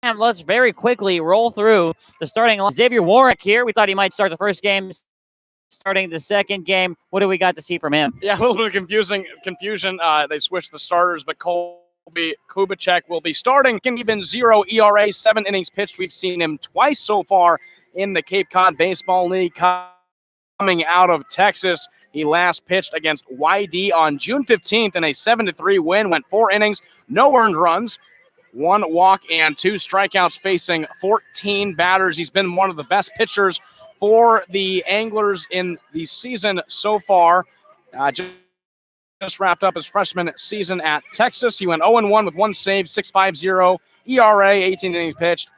let's very quickly roll through the starting line. Xavier Warwick here. We thought he might start the first game. Starting the second game, what do we got to see from him? Yeah, a little bit of confusion. They switched the starters, but Colby Kubicek will be starting. Even 0 ERA, 7 innings pitched. We've seen him twice so far in the Cape Cod Baseball League. Coming out of Texas, he last pitched against YD on June 15th in a 7-3 win. Went 4 innings, no earned runs, 1 walk and 2 strikeouts, facing 14 batters. He's been one of the best pitchers for the Anglers in the season so far. Just wrapped up his freshman season at Texas. He went 0-1 with 1 save, 6.50 ERA, 18 innings pitched,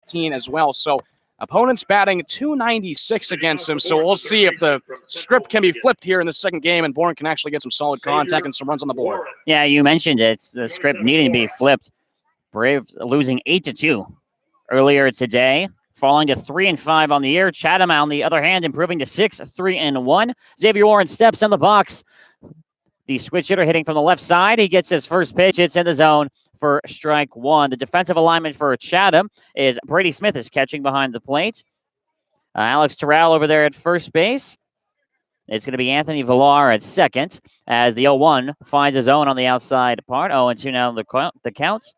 18 as well. So opponents batting .296 against him. So we'll see if the script can be flipped here in the second game and Bourne can actually get some solid contact and some runs on the board. Yeah, you mentioned it. The script needing to be flipped. Braves losing 8-2 earlier today, falling to 3-5 on the year. Chatham, on the other hand, improving to 6-3-1. Xavier Warren steps in the box. The switch hitter hitting from the left side. He gets his first pitch. It's in the zone for strike 1. The defensive alignment for Chatham is Brady Smith is catching behind the plate. Alex Terrell over there at first base. It's going to be Anthony Villar at second as the 0-1 finds his own on the outside part. 0-2 now the count.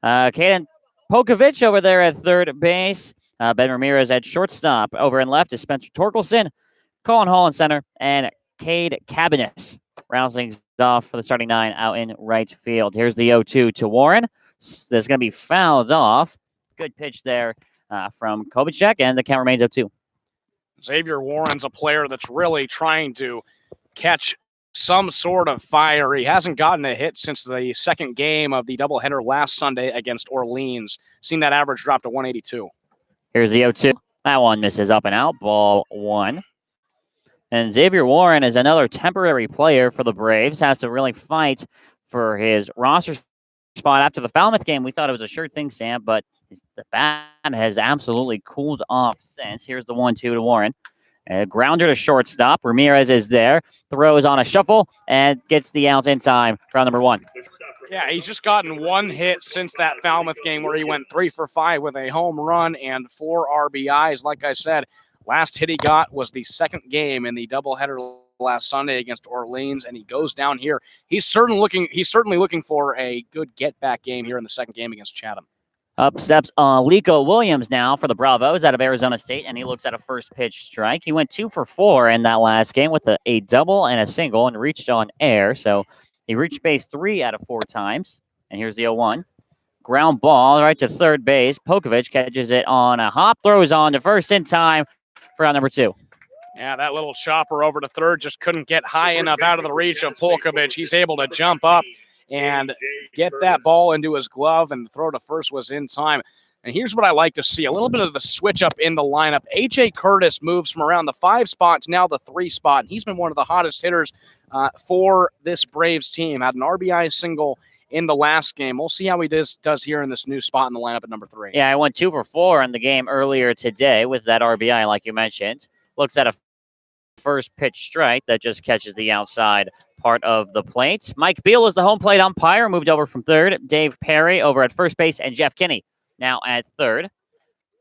Caden Pokovich over there at third base. Ben Ramirez at shortstop. Over and left is Spencer Torkelson, Colin Hall in center, and Cade Cabanis rounding off for the starting 9 out in right field. Here's the 0-2 to Warren. There's going to be fouled off. Good pitch there from Kubicek, and the count remains 0-2. Xavier Warren's a player that's really trying to catch some sort of fire. He hasn't gotten a hit since the second game of the doubleheader last Sunday against Orleans. Seen that average drop to 182. Here's the 0-2. That one misses up and out. Ball 1. And Xavier Warren is another temporary player for the Braves. Has to really fight for his roster spot after the Falmouth game. We thought it was a sure thing, Sam, but the bat has absolutely cooled off since. Here's the 1-2 to Warren. A grounder to shortstop. Ramirez is there. Throws on a shuffle and gets the out in time. Round number 1. Yeah, he's just gotten 1 hit since that Falmouth game where he went 3 for 5 with a home run and 4 RBIs. Like I said, last hit he got was the second game in the doubleheader last Sunday against Orleans, and he goes down here. He's certainly looking for a good get-back game here in the second game against Chatham. Up steps Lico Williams now for the Bravos out of Arizona State, and he looks at a first pitch strike. He went 2 for 4 in that last game with a double and a single and reached on air. So he reached base 3 out of 4 times. And here's the 0-1. Ground ball right to third base. Pokovich catches it on a hop, throws on to first in time for round number 2. Yeah, that little chopper over to third just couldn't get high enough out of the reach of Polkovich. He's able to jump up and get that ball into his glove, and the throw to first was in time. And here's what I like to see, a little bit of the switch up in the lineup. A.J. Curtis moves from around the 5 spot to now the 3 spot. He's been one of the hottest hitters for this Braves team. Had an RBI single in the last game. We'll see how he does here in this new spot in the lineup at number 3. Yeah, I went 2 for 4 in the game earlier today with that RBI, like you mentioned. Looks at a first pitch strike that just catches the outside part of the plate. Mike Beal is the home plate umpire, moved over from third. Dave Perry over at first base, and Jeff Kinney now at third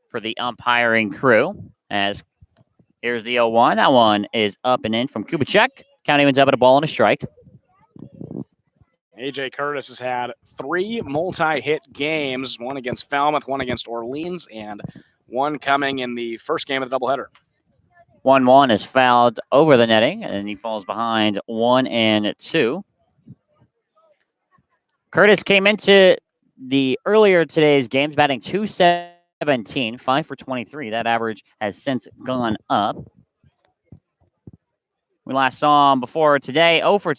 for the umpiring crew. As here's the 0-1. That one is up and in from Kubicek. Count evens up at a ball and a strike. A.J. Curtis has had 3 multi-hit games, 1 against Falmouth, 1 against Orleans, and 1 coming in the first game of the doubleheader. 1-1 is fouled over the netting, and he falls behind 1-2. Curtis came into the earlier today's games batting .217, 5 for 23. That average has since gone up. We last saw him before today, 0 for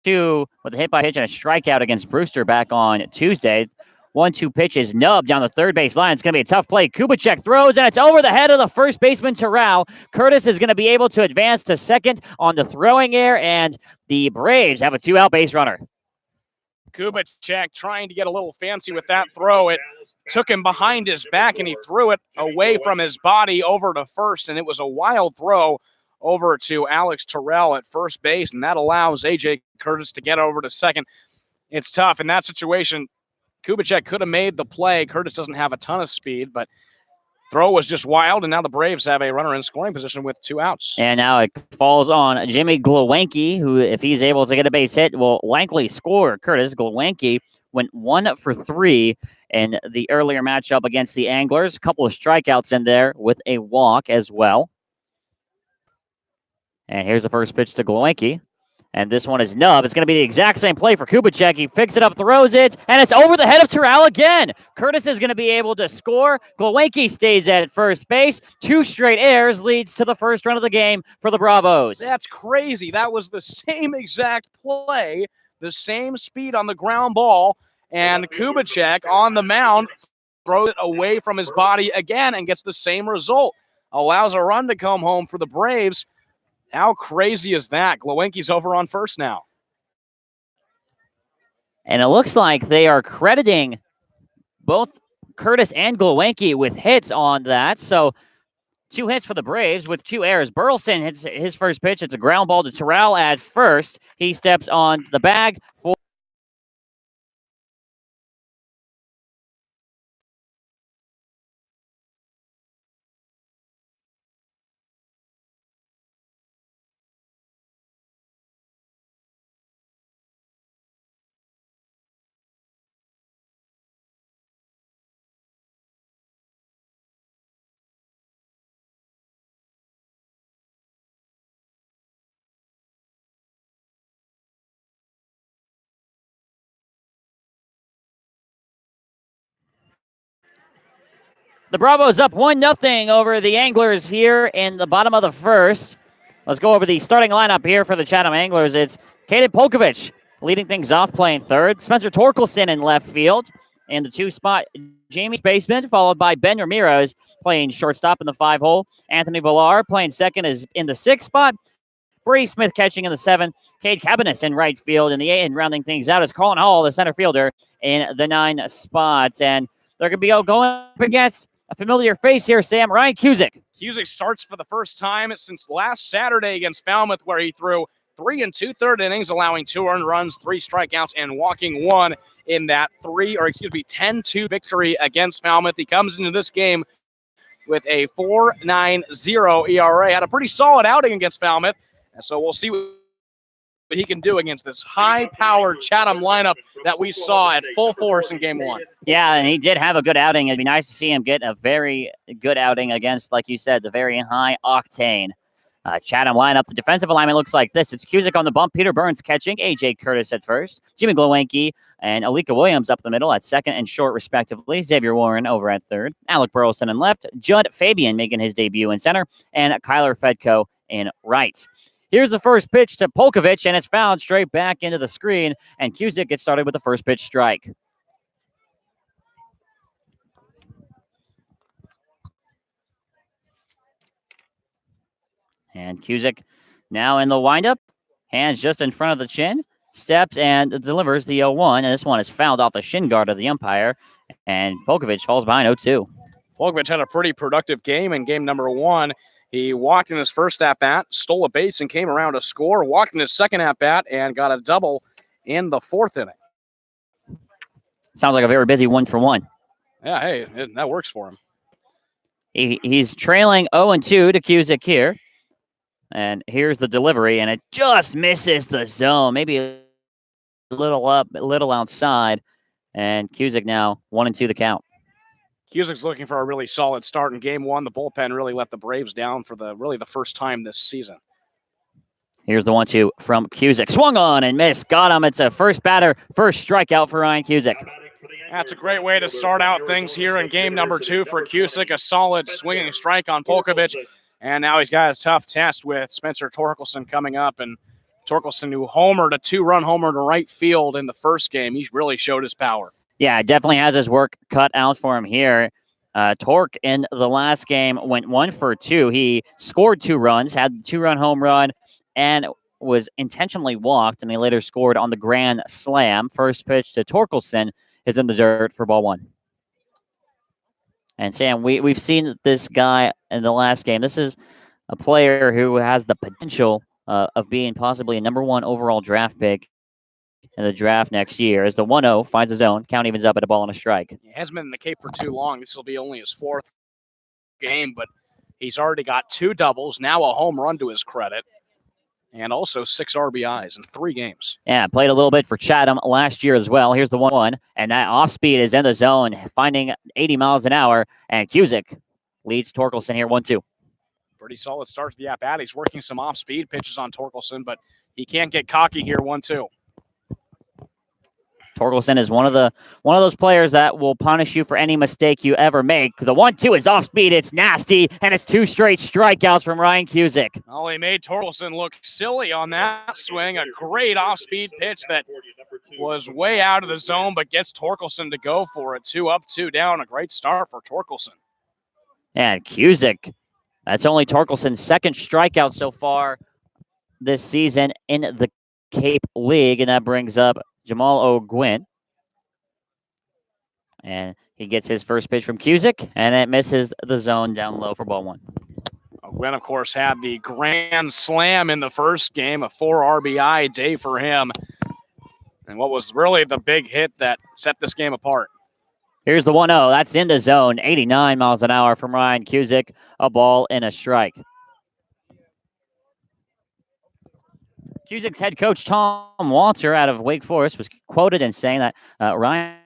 2 with a hit by pitch and a strikeout against Brewster back on Tuesday. 1-2 pitch is nubbed down the third base line. It's going to be a tough play. Kubicek throws, and it's over the head of the first baseman, Terrell. Curtis is going to be able to advance to second on the throwing air, and the Braves have a 2-out base runner. Kubicek trying to get a little fancy with that throw. It took him behind his back, and he threw it away from his body over to first, and it was a wild throw over to Alex Terrell at first base, and that allows A.J. Curtis to get over to second. It's tough in that situation. Kubicek could have made the play. Curtis doesn't have a ton of speed, but throw was just wild, and now the Braves have a runner in scoring position with 2 outs. And now it falls on Jimmy Glowacki, who, if he's able to get a base hit, will likely score. Curtis Glowacki went 1 for 3 in the earlier matchup against the Anglers. A couple of strikeouts in there with a walk as well. And here's the first pitch to Glowacki. And this one is nub. It's going to be the exact same play for Kubicek. He picks it up, throws it, and it's over the head of Terrell again. Curtis is going to be able to score. Glowacki stays at first base. 2 straight errors leads to the first run of the game for the Bravos. That's crazy. That was the same exact play, the same speed on the ground ball, and Kubicek on the mound throws it away from his body again and gets the same result. Allows a run to come home for the Braves. How crazy is that? Glowacki's over on first now. And it looks like they are crediting both Curtis and Glowacki with hits on that. So 2 hits for the Braves with 2 errors. Burleson hits his first pitch. It's a ground ball to Terrell at first. He steps on the bag for the Bravos up 1-0 over the Anglers here in the bottom of the first. Let's go over the starting lineup here for the Chatham Anglers. It's Kaden Polkovich leading things off, playing third. Spencer Torkelson in left field. In the 2 spot, Jamie Spaceman, followed by Ben Ramirez playing shortstop in the 5-hole. Anthony Villar playing second is in the 6th spot. Brady Smith catching in the 7th. Cade Cabanis in right field in the 8th. And rounding things out is Colin Hall, the center fielder, in the 9 spots. And they're going to be going up against a familiar face here, Sam, Ryan Cusick. Cusick starts for the first time since last Saturday against Falmouth, where he threw 3 2/3 innings, allowing 2 earned runs, 3 strikeouts, and walking 1 in that 10-2 victory against Falmouth. He comes into this game with a 4.90 ERA. Had a pretty solid outing against Falmouth, and so we'll see what he can do against this high-powered Chatham lineup that we saw at full force in Game 1. Yeah, and he did have a good outing. It'd be nice to see him get a very good outing against, like you said, the very high-octane Chatham lineup. The defensive alignment looks like this. It's Cusick on the bump, Peter Burns catching, A.J. Curtis at first, Jimmy Glowacki and Alika Williams up the middle at second and short, respectively. Xavier Warren over at third, Alec Burleson in left, Judd Fabian making his debut in center, and Kyler Fedko in right. Here's the first pitch to Polkovich, and it's fouled straight back into the screen, and Cusick gets started with the first pitch strike. And Cusick now in the windup, hands just in front of the chin, steps and delivers the 0-1, and this one is fouled off the shin guard of the umpire, and Polkovich falls behind 0-2. Polkovich had a pretty productive game in game number 1. He walked in his first at-bat, stole a base, and came around to score. Walked in his second at-bat and got a double in the 4th inning. Sounds like a very busy 1-for-1. Yeah, hey, that works for him. He's trailing 0-2 to Cusick here. And here's the delivery, and it just misses the zone. Maybe a little up, a little outside. And Cusick now 1-2 the count. Cusick's looking for a really solid start in Game 1. The bullpen really let the Braves down for the first time this season. Here's the 1-2 from Cusick. Swung on and missed. Got him. It's a first strikeout for Ryan Cusick. That's a great way to start out things here in game number 2 for Cusick. A solid swinging strike on Polkovich. And now he's got a tough test with Spencer Torkelson coming up. And Torkelson, who homered a 2-run homer to right field in the first game, he's really showed his power. Yeah, definitely has his work cut out for him here. Torque in the last game went 1 for 2. He scored 2 runs, had a 2-run home run, and was intentionally walked, and he later scored on the grand slam. First pitch to Torkelson is in the dirt for ball 1. And Sam, we've seen this guy in the last game. This is a player who has the potential of being possibly a number 1 overall draft pick in the draft next year. As the 1-0 finds his own, count evens up at a ball and a strike. He hasn't been in the Cape for too long. This will be only his 4th game, but he's already got 2 doubles, now a home run to his credit, and also 6 RBIs in 3 games. Yeah, played a little bit for Chatham last year as well. Here's the 1-1, and that off speed is in the zone, finding 80 miles an hour, and Cusick leads Torkelson here 1-2. Pretty solid start to the at-bat. He's working some off-speed pitches on Torkelson, but he can't get cocky here 1-2. Torkelson is one of those players that will punish you for any mistake you ever make. The 1-2 is off speed. It's nasty, and it's 2 straight strikeouts from Ryan Cusick. Oh, he made Torkelson look silly on that swing. A great off-speed pitch that was way out of the zone, but gets Torkelson to go for it. 2 up, 2 down. A great start for Torkelson. And Cusick, that's only Torkelson's 2nd strikeout so far this season in the Cape League, and that brings up Jamal O'Gwin. And he gets his first pitch from Cusick, and it misses the zone down low for ball 1. O'Gwin, of course, had the grand slam in the first game, a 4 RBI day for him. And what was really the big hit that set this game apart. Here's the 1-0. That's in the zone. 89 miles an hour from Ryan Cusick. A ball and a strike. Cusick's head coach, Tom Walter, out of Wake Forest, was quoted in saying that Ryan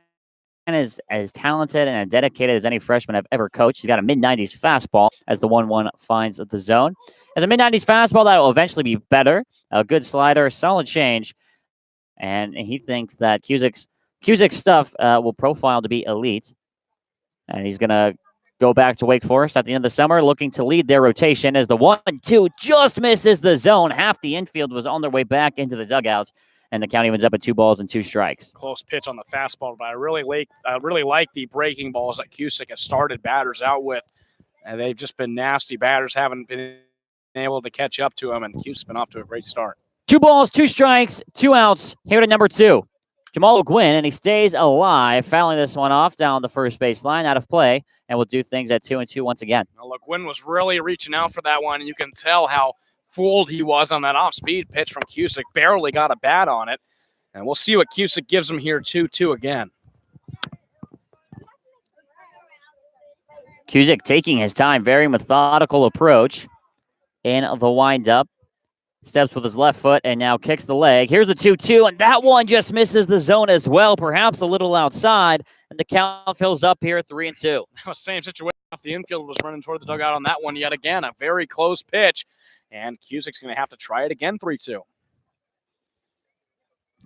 is as talented and as dedicated as any freshman I've ever coached. He's got a mid-90s fastball as the 1-1 finds the zone. As a mid-90s fastball, that will eventually be better. A good slider, solid change. And he thinks that Cusick's stuff will profile to be elite. And he's going to go back to Wake Forest at the end of the summer, looking to lead their rotation as the 1-2 just misses the zone. Half the infield was on their way back into the dugouts, and the count evens up at 2 balls and 2 strikes. Close pitch on the fastball, but I really like the breaking balls that Cusick has started batters out with. And they've just been nasty. Batters haven't been able to catch up to him, and Cusick's been off to a great start. 2 balls, 2 strikes, 2 outs. Here to number 2. Jamal O'Gwin, and he stays alive, fouling this one off down the first base line, out of play, and will do things at 2-2 once again. Well, O'Gwin was really reaching out for that one, and you can tell how fooled he was on that off-speed pitch from Cusick. Barely got a bat on it, and we'll see what Cusick gives him here 2-2 again. Cusick taking his time, very methodical approach in the windup. Steps with his left foot and now kicks the leg. Here's the 2-2, and that one just misses the zone as well, perhaps a little outside, and the count fills up here at 3-2. Same situation. The infield was running toward the dugout on that one yet again. A very close pitch, and Cusick's going to have to try it again, 3-2.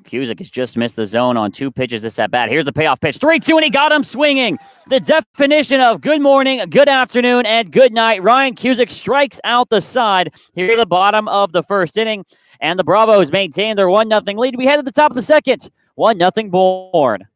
Cusick has just missed the zone on 2 pitches this at bat. Here's the payoff pitch. 3-2, and he got him swinging. The definition of good morning, good afternoon, and good night. Ryan Cusick strikes out the side here at the bottom of the first inning, and the Bravos maintain their 1-0 lead. We head to the top of the second. 1-0 Bourne.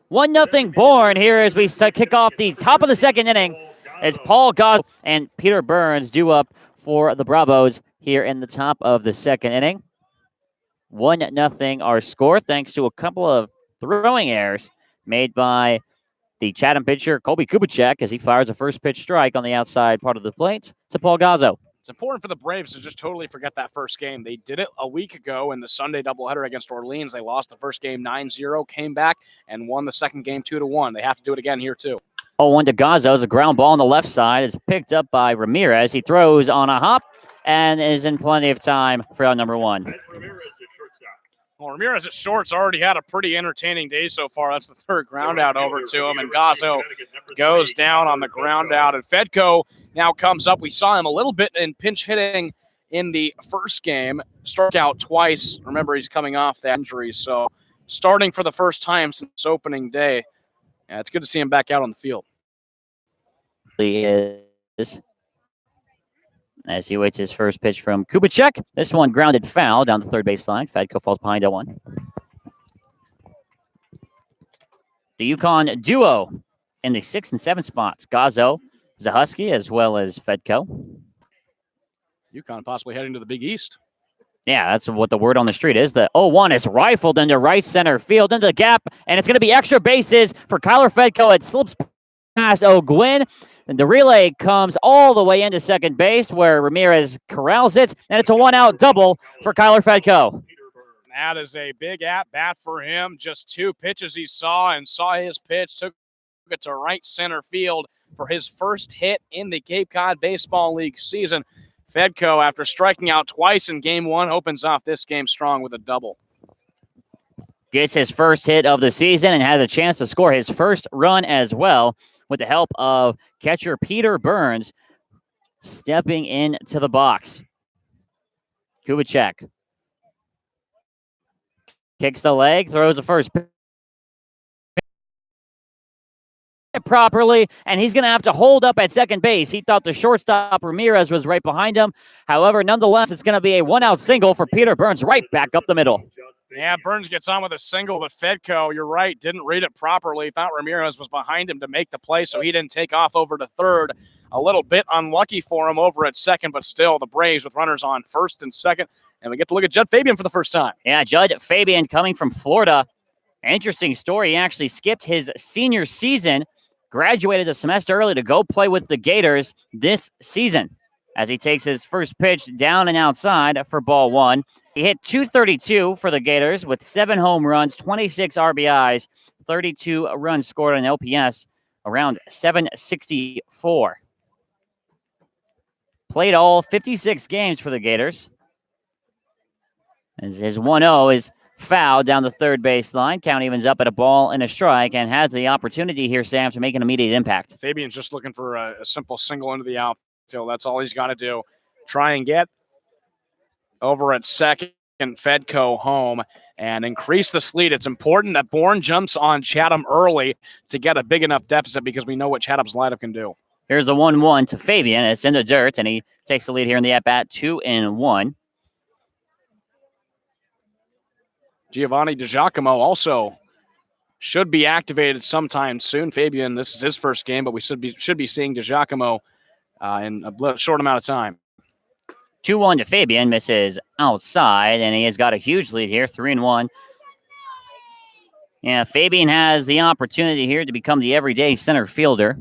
One nothing Bourne here as we kick off the top of the second inning. It's Paul Goslow and Peter Burns due up for the Bravos here in the top of the second inning. 1-0 our score, thanks to a couple of throwing errors made by the Chatham pitcher, Colby Kubicek, as he fires a first pitch strike on the outside part of the plate to Paul Goslow. It's important for the Braves to just totally forget that first game. They did it a week ago in the Sunday doubleheader against Orleans. They lost the first game 9-0, came back, and won the second game 2-1. They have to do it again here, too. 0-1 to Goslow. A ground ball on the left side is picked up by Ramirez. He throws on a hop, and is in plenty of time for out number 1. Well, Ramirez at short's already had a pretty entertaining day so far. That's the third ground out over to him, and Gazzo goes down on the ground out. And Fedko now comes up. We saw him a little bit in pinch hitting in the first game. Struck out twice. Remember, he's coming off that injury, so starting for the first time since opening day. Yeah, it's good to see him back out on the field. He is. As he waits his first pitch from Kubicek. This one grounded foul down the third baseline. Fedko falls behind 0-1. The Yukon duo in the 6 and 7 spots. Gazzo, Zahusky, as well as Fedko. Yukon possibly heading to the Big East. Yeah, that's what the word on the street is. The 0-1 is rifled into right center field, into the gap, and it's going to be extra bases for Kyler Fedko. It slips past O'Gwyn. And the relay comes all the way into second base where Ramirez corrals it, and it's a 1-out double for Kyler Fedko. That is a big at-bat for him. Just 2 pitches he saw his pitch, took it to right center field for his first hit in the Cape Cod Baseball League season. Fedko, after striking out twice in Game 1, opens off this game strong with a double. Gets his first hit of the season and has a chance to score his first run as well, with the help of catcher Peter Burns stepping into the box. Kubicek kicks the leg, throws the first pitch properly, and he's going to have to hold up at second base. He thought the shortstop Ramirez was right behind him. However, nonetheless, it's going to be a 1-out single for Peter Burns right back up the middle. Yeah, Burns gets on with a single, but Fedko, you're right, didn't read it properly. Thought Ramirez was behind him to make the play, so he didn't take off over to third. A little bit unlucky for him over at second, but still the Braves with runners on first and second. And we get to look at Judd Fabian for the first time. Yeah, Judd Fabian coming from Florida. Interesting story. He actually skipped his senior season, graduated a semester early to go play with the Gators this season, as he takes his first pitch down and outside for ball 1. He hit .232 for the Gators with 7 home runs, 26 RBIs, 32 runs scored on LPS, around 764. Played all 56 games for the Gators. As his 1-0 is fouled down the third baseline. Count evens up at a ball and a strike, and has the opportunity here, Sam, to make an immediate impact. Fabian's just looking for a simple single into the outfield. That's all he's got to do. Try and get over at second, Fedko home, and increase the lead. It's important that Bourne jumps on Chatham early to get a big enough deficit, because we know what Chatham's lineup can do. Here's the 1-1 to Fabian. It's in the dirt, and he takes the lead here in the at-bat, 2-1. Giovanni DiGiacomo also should be activated sometime soon. Fabian, this is his first game, but we should be seeing DiGiacomo in a short amount of time. 2-1 to Fabian, misses outside, and he has got a huge lead here, 3-1. Yeah, Fabian has the opportunity here to become the everyday center fielder.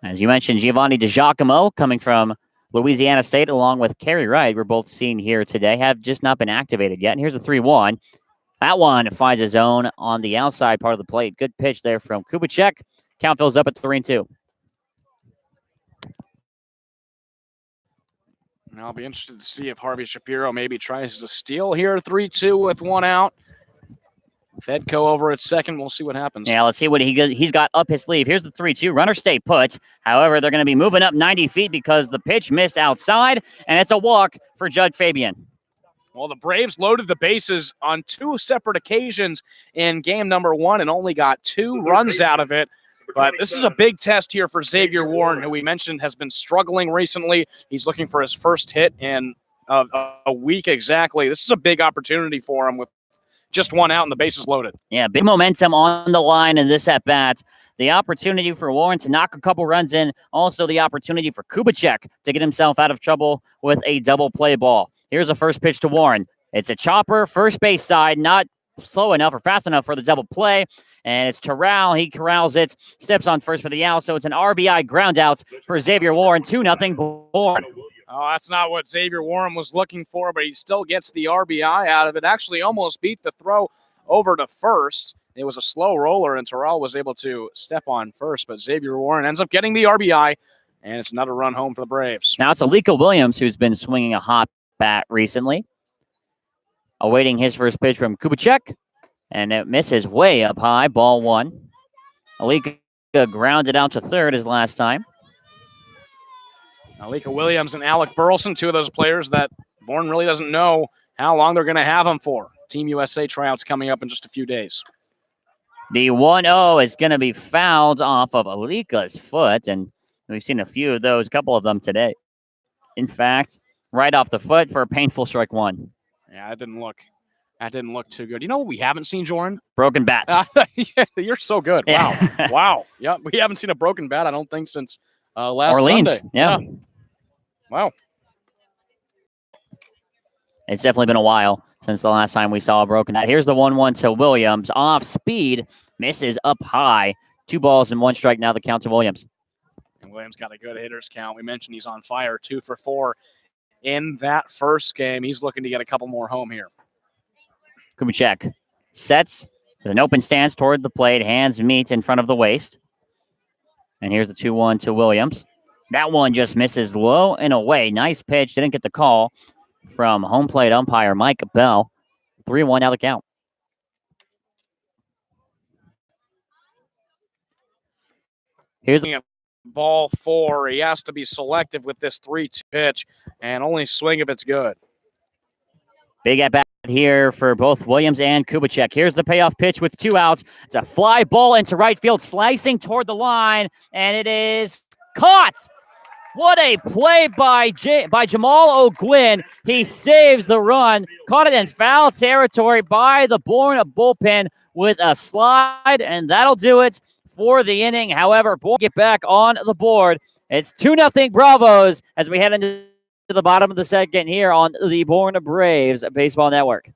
As you mentioned, Giovanni DiGiacomo, coming from Louisiana State, along with Kerry Wright, we're both seeing here today, have just not been activated yet. And here's a 3-1. That one finds a zone on the outside part of the plate. Good pitch there from Kubicek. Count fills up at 3-2. I'll be interested to see if Harvey Shapiro maybe tries to steal here, 3-2 with 1 out. Fedko over at second. We'll see what happens. Yeah, let's see what he's got up his sleeve. Here's the 3-2. Runner stay put. However, they're going to be moving up 90 feet because the pitch missed outside, and it's a walk for Judd Fabian. Well, the Braves loaded the bases on 2 separate occasions in game number 1 and only got 2 runs out of it. But this is a big test here for Xavier Warren, who we mentioned has been struggling recently. He's looking for his first hit in a week exactly. This is a big opportunity for him with just 1 out and the bases loaded. Yeah, big momentum on the line in this at-bat. The opportunity for Warren to knock a couple runs in. Also the opportunity for Kubicek to get himself out of trouble with a double play ball. Here's the first pitch to Warren. It's a chopper, first base side, not slow enough or fast enough for the double play. And it's Terrell. He corrals it, steps on first for the out. So it's an RBI ground out for Xavier Warren. 2-0 Bourne. Oh, that's not what Xavier Warren was looking for, but he still gets the RBI out of it. Actually almost beat the throw over to first. It was a slow roller, and Terrell was able to step on first, but Xavier Warren ends up getting the RBI And it's another run home for the Braves. Now it's Alika Williams who's been swinging a hot bat recently. Awaiting his first pitch from Kubicek. And it misses way up high. Ball 1. Alika grounded out to third his last time. Alika Williams and Alec Burleson, two of those players that Bourne really doesn't know how long they're going to have them for. Team USA tryouts coming up in just a few days. The 1-0 is going to be fouled off of Alika's foot, and we've seen a few of those, a couple of them today. In fact, right off the foot for a painful strike 1. Yeah, that didn't look too good. You know what we haven't seen, Jordan? Broken bats. Yeah, you're so good. Wow. Yeah. Wow. Yeah, we haven't seen a broken bat, I don't think, since last Orleans. Sunday. Yeah. Wow. It's definitely been a while since the last time we saw a broken bat. Here's the 1-1 to Williams. Off speed. Misses up high. 2 balls and 1 strike now the count to Williams. And Williams got a good hitter's count. We mentioned he's on fire, 2 for 4 in that first game. He's looking to get a couple more home here. Kubicek sets with an open stance toward the plate. Hands meet in front of the waist. And here's the 2-1 to Williams. That one just misses low and away. Nice pitch. Didn't get the call from home plate umpire Mike Bell. 3-1 now the count. Here's the ball 4. He has to be selective with this 3-2 pitch and only swing if it's good. Big at bat here for both Williams and Kubicek. Here's the payoff pitch with 2 outs. It's a fly ball into right field, slicing toward the line, and it is caught. What a play by Jamal O'Gwyn. He saves the run. Caught it in foul territory by the Bourne bullpen with a slide, and that'll do it for the inning. However, Bourne get back on the board. It's 2-0 Bravos as we head into the bottom of the second here on the Bourne Braves Baseball Network.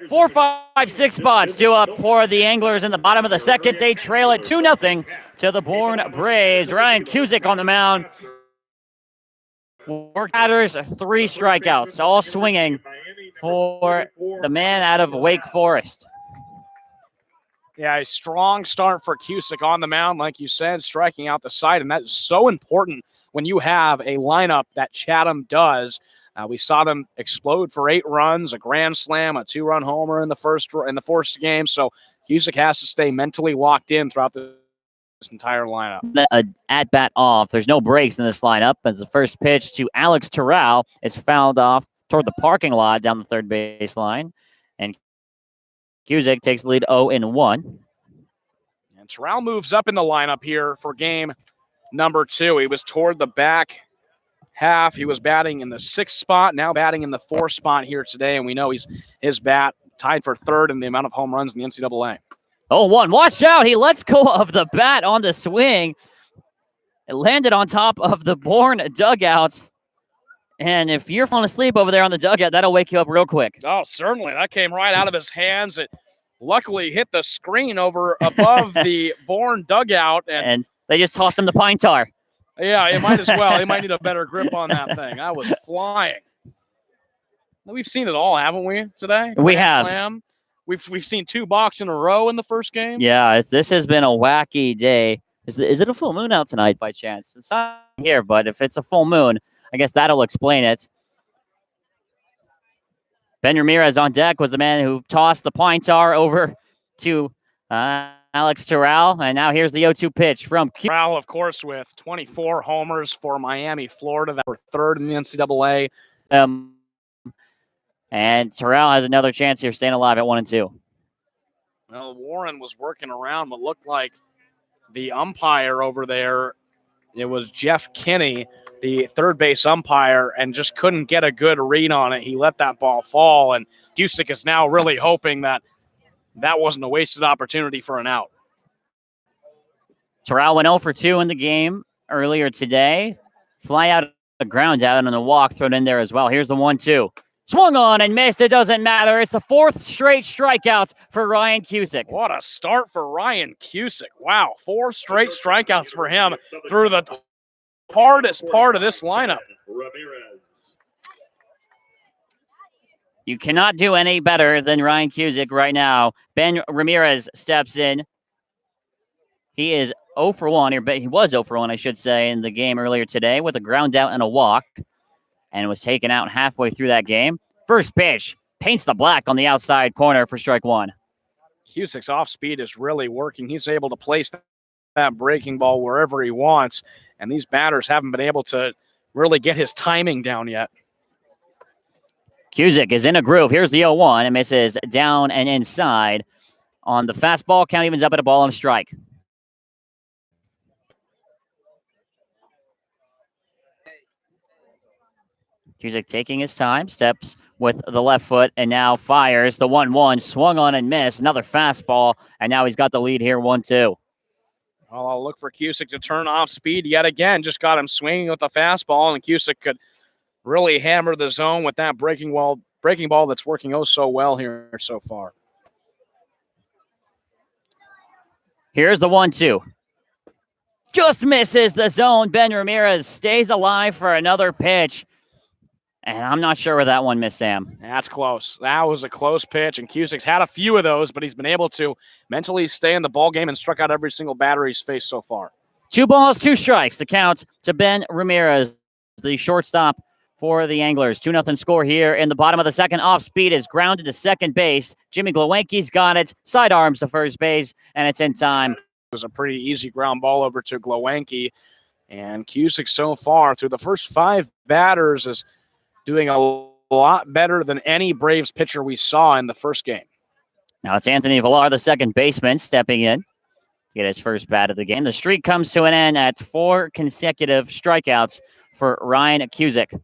Four, five, 6 spots due up for the Anglers in the bottom of the second. They trail it 2-0 to the Bourne Braves. Ryan Cusick on the mound. Work batters, 3 strikeouts, all swinging for the man out of Wake Forest. Yeah, a strong start for Cusick on the mound, like you said, striking out the side, and that is so important when you have a lineup that Chatham does. We saw them explode for 8 runs, a grand slam, a 2-run homer in the first game. So Cusick has to stay mentally locked in throughout this entire lineup. At bat off. There's no breaks in this lineup as the first pitch to Alex Terrell is fouled off toward the parking lot down the third baseline. And Cusick takes the lead 0-1. And Terrell moves up in the lineup here for game number 2. He was toward the back half. He was batting in the 6th spot, now batting in the 4th spot here today. And we know his bat tied for 3rd in the amount of home runs in the NCAA. 0-1. Watch out. He lets go of the bat on the swing. It landed on top of the Bourne dugouts. And if you're falling asleep over there on the dugout, that'll wake you up real quick. Oh, certainly. That came right out of his hands. It luckily hit the screen over above the Bourne dugout. And they just tossed him the pine tar. Yeah, it might as well. They might need a better grip on that thing. That was flying. We've seen it all, haven't we, today? We have. Slam. We've seen 2 balks in a row in the first game. Yeah, this has been a wacky day Is it a full moon out tonight by chance? It's not here, but if it's a full moon, I guess that'll explain it. Ben Ramirez on deck was the man who tossed the pine tar over to Alex Terrell, and now here's the 0-2 pitch from Terrell, of course, with 24 homers for Miami, Florida. That were third in the NCAA. And Terrell has another chance here, staying alive at 1-2. Well, Warren was working around what looked like the umpire over there. It was Jeff Kinney, the third base umpire, and just couldn't get a good read on it. He let that ball fall, and Cusick is now really hoping that that wasn't a wasted opportunity for an out. Terrell went 0 for 2 in the game earlier today. Fly out, a ground out, and a walk thrown in there as well. Here's the 1-2. Swung on and missed. It doesn't matter. It's the fourth straight strikeouts for Ryan Cusick. What a start for Ryan Cusick. Wow, 4 straight strikeouts for him through the hardest part of this lineup. You cannot do any better than Ryan Cusick right now. Ben Ramirez steps in. He is 0 for 1, or he was 0 for 1, I should say, in the game earlier today with a ground out and a walk, and was taken out halfway through that game. First pitch paints the black on the outside corner for strike 1. Cusick's off speed is really working. He's able to place that breaking ball wherever he wants, and these batters haven't been able to really get his timing down yet. Cusick is in a groove. Here's the 0-1 and misses down and inside on the fastball. Count evens up at a ball and a strike. Cusick taking his time, steps with the left foot, and now fires the 1-1, swung on and missed. Another fastball, and now he's got the lead here, 1-2. Well, I'll look for Cusick to turn off speed yet again. Just got him swinging with the fastball, and Cusick could really hammer the zone with that breaking ball that's working oh so well here so far. Here's the 1-2. Just misses the zone. Ben Ramirez stays alive for another pitch. And I'm not sure where that one missed, Sam. That's close. That was a close pitch, and Cusick's had a few of those, but he's been able to mentally stay in the ball game and struck out every single batter he's faced so far. 2 balls, 2 strikes. The count to Ben Ramirez, the shortstop for the Anglers. 2-0 score here in the bottom of the second. Off speed is grounded to second base. Jimmy Glowanki's got it. Sidearms to first base, and it's in time. It was a pretty easy ground ball over to Glowanki, and Cusick so far through the first 5 batters is doing a lot better than any Braves pitcher we saw in the first game. Now it's Anthony Villar, the second baseman, stepping in to get his first bat of the game. The streak comes to an end at 4 consecutive strikeouts for Ryan Cusick.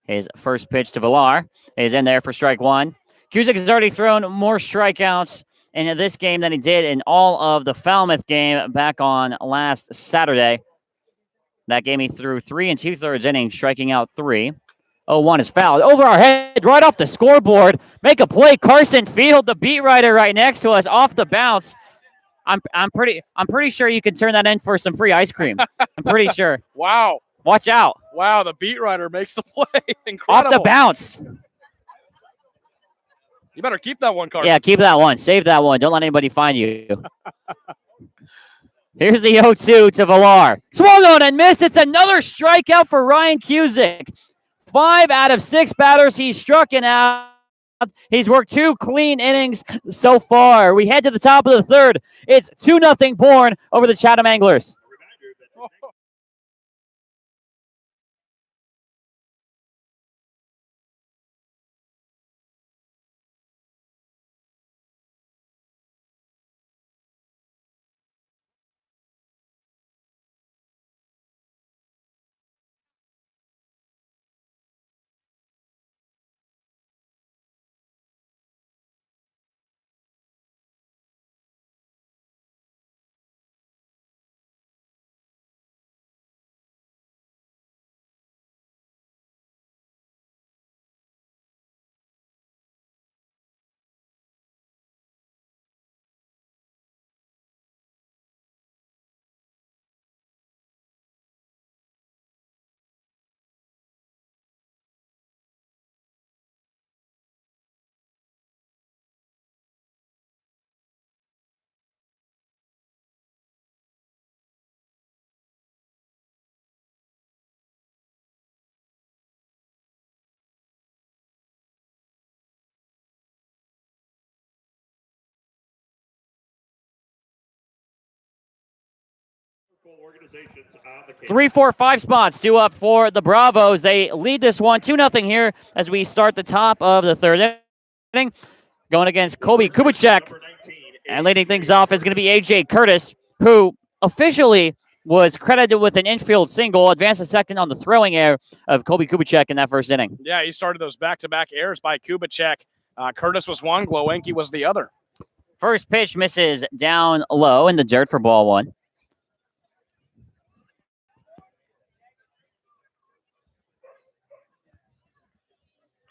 His first pitch to Villar is in there for strike 1. Cusick has already thrown more strikeouts in this game than he did in all of the Falmouth game back on last Saturday. That game he threw 3 2/3 innings, striking out 3. 0-1 is fouled over our head, right off the scoreboard. Make a play, Carson Field, the beat writer right next to us, off the bounce. I'm pretty sure you can turn that in for some free ice cream. I'm pretty sure. Wow. Watch out. Wow, the beat writer makes the play. Incredible. Off the bounce. You better keep that one, Carson. Yeah, keep that one. Save that one. Don't let anybody find you. Here's the 0-2 to Villar. Swung on and missed. It's another strikeout for Ryan Cusick. 5 out of 6 batters he's struck out. He's worked 2 clean innings so far. We head to the top of the third. It's 2-0 Bourne over the Chatham Anglers. 3, 4, 5 spots due up for the Bravos. They lead this one 2-0 here as we start the top of the third inning. Going against Kobe Kubicek. And leading things off is going to be A.J. Curtis, who officially was credited with an infield single, advanced a second on the throwing error of Kobe Kubicek in that first inning. Yeah, he started those back-to-back errors by Kubicek. Curtis was one, Glowinski was the other. First pitch misses down low in the dirt for ball one.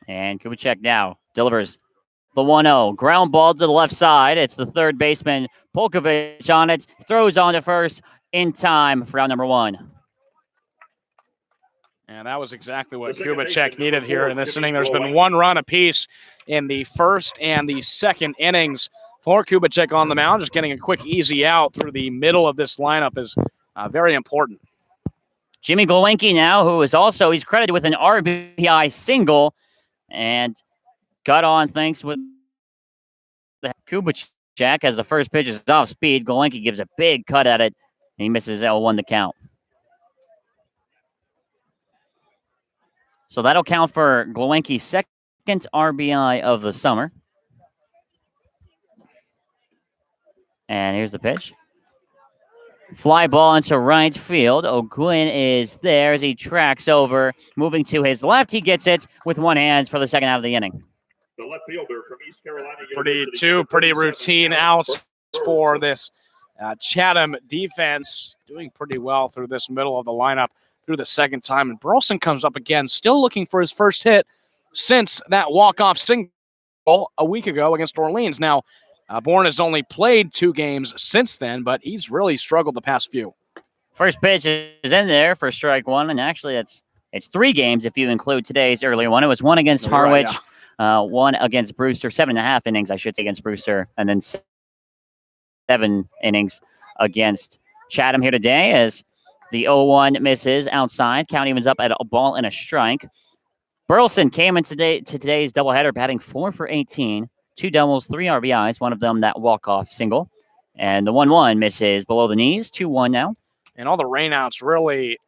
And Kubicek now delivers the 1-0. Ground ball to the left side. It's the third baseman, Polkovich, on it. Throws on to first in time for out number one. And that was exactly what Kubicek needed here in this inning. There's been one run apiece in the first and the second innings for Kubicek on the mound. Just getting a quick, easy out through the middle of this lineup is very important. Jimmy Glowinski now, who is also, he's credited with an RBI single and got on thanks with the Kubicek as the first pitch is off speed. Glowinski gives a big cut at it, and he misses L1 to count. So that'll count for Glowinski's second RBI of the summer. And here's the pitch. Fly ball into right field. O'Gwynn is there as he tracks over. Moving to his left, he gets it with one hand for the second out of the inning. The left fielder from East Carolina. Pretty routine outs for this Chatham defense. Doing pretty well through this middle of the lineup through the second time. And Burleson comes up again, still looking for his first hit since that walk-off single a week ago against Orleans. Now, Bourne has only played 2 games since then, but he's really struggled the past few. First pitch is in there for strike one, and actually it's 3 games if you include today's earlier one. It was 1 against Harwich, right, yeah. 1 against Brewster, 7.5 innings, I should say, against Brewster, and then 7 innings against Chatham here today as the 0-1 misses outside. Count evens up at a ball and a strike. Burleson came in today's doubleheader batting 4 for 18. 2 doubles, 3 RBIs, one of them that walk-off single. And the 1-1 misses below the knees, 2-1 now. And all the rainouts really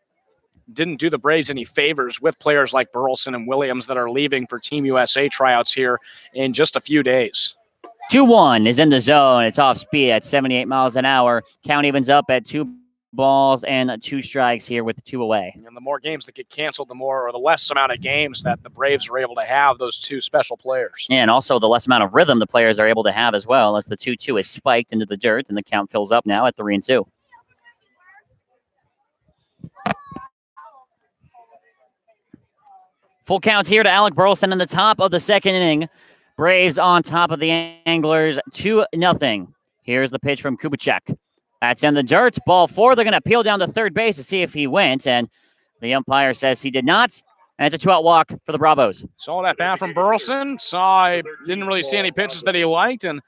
didn't do the Braves any favors with players like Burleson and Williams that are leaving for Team USA tryouts here in just a few days. 2-1 is in the zone. It's off speed at 78 miles an hour. Count evens up at 2 balls and 2 strikes here with 2 away. And the more games that get canceled, the more or the less amount of games that the Braves are able to have those 2 special players. And also the less amount of rhythm the players are able to have as well, as the 2-2 is spiked into the dirt and the count fills up now at 3-2. Full count here to Alec Burleson in the top of the second inning. Braves on top of the Anglers 2-0. Here's the pitch from Kubicek. That's in the dirt. Ball 4. They're going to peel down to third base to see if he went, and the umpire says he did not. And it's a 2-out walk for the Bravos. Saw that bat from Burleson. Didn't really see any pitches that he liked, and